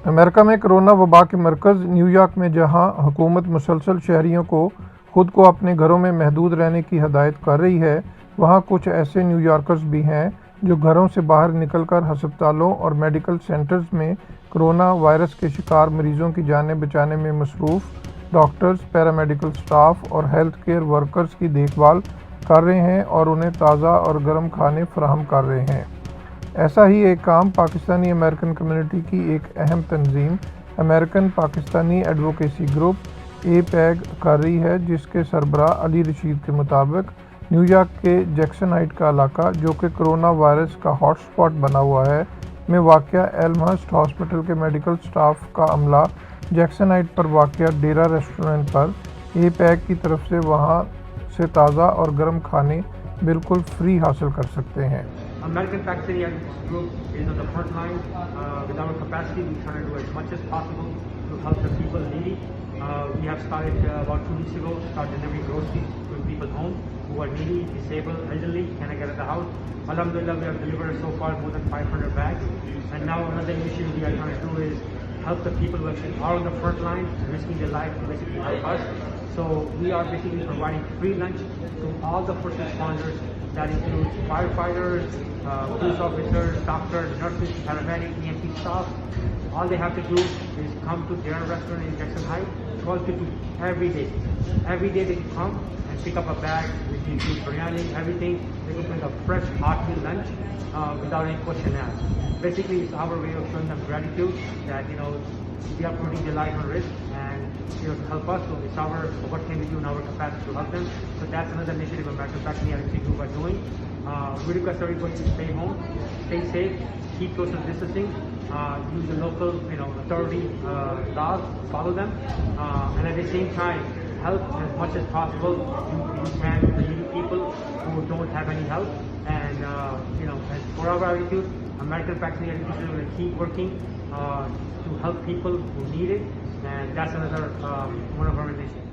America में corona वबा के मरकज़ न्यूयॉर्क में जहां हुकूमत मुसलसल शहरियों को खुद को अपने घरों में महदूद रहने की हदायत कर रही है, वहां कुछ ऐसे न्यूयॉर्कर्स भी हैं जो घरों से बाहर निकलकर हस्पतालों और मेडिकल सेंटर्स में कोरोना वायरस के शिकार मरीजों की जानें बचाने में मसरूफ़ डॉक्टर्स, पैरामेडिकल स्टाफ और हेल्थ केयर वर्कर्स की देखभाल कर रहे हैं और उन्हें ताज़ा और गर्म खाने फराहम कर रहे हैं। ऐसा ही एक काम पाकिस्तानी अमेरिकन कम्युनिटी की एक अहम तंजीम American Pakistani advocacy group APAG कर रही है, जिसके सरबराह अली रशीद के मुताबिक न्यूयॉर्क के जैक्सन हाइट का इलाका, जो कि कोरोना वायरस का हॉटस्पॉट बना हुआ है, में वाक़या एल्महर्स्ट हॉस्पिटल के मेडिकल स्टाफ का अमला जैक्सन हाइट पर वाक़या डेरा रेस्टोरेंट पर APAG की तरफ से वहां से ताज़ा और गर्म खाने बिल्कुल फ्री हासिल कर सकते हैं। American Pakistani Advocacy Group is on the front line. With our capacity, we try to do as much as possible to help the people needy. We have started about 2 weeks ago, start delivering groceries to people's home who are needy, disabled, elderly, cannot get at the house. Alhamdulillah, we have delivered so far more than 500 bags. And now another initiative we are trying to do is help the people who actually are on the front line, risking their life to basically help us. So we are basically providing free lunch to all the first responders. That includes firefighters, police officers, doctors, nurses, paramedics, EMT staff. All they have to do is come to their restaurant in Jackson Heights, 12 to 2 every day. Every day they can come and pick up a bag, which includes biryani, everything. They can bring a fresh, hot meal lunch without any question asked. Basically, it's our way of showing them gratitude that, we are putting their life on risk and to help us. So it's what can we do in our capacity to help them. So that's another initiative American Pakistani Advocacy Group are doing. We request everybody to stay home, stay safe, keep social distancing, use the local authority laws, follow them, and at the same time help as much as possible you can the needy people who don't have any help. And and for our attitude, American Pakistani Advocacy Group will keep working to help people who need it, and that's another one of our initiatives.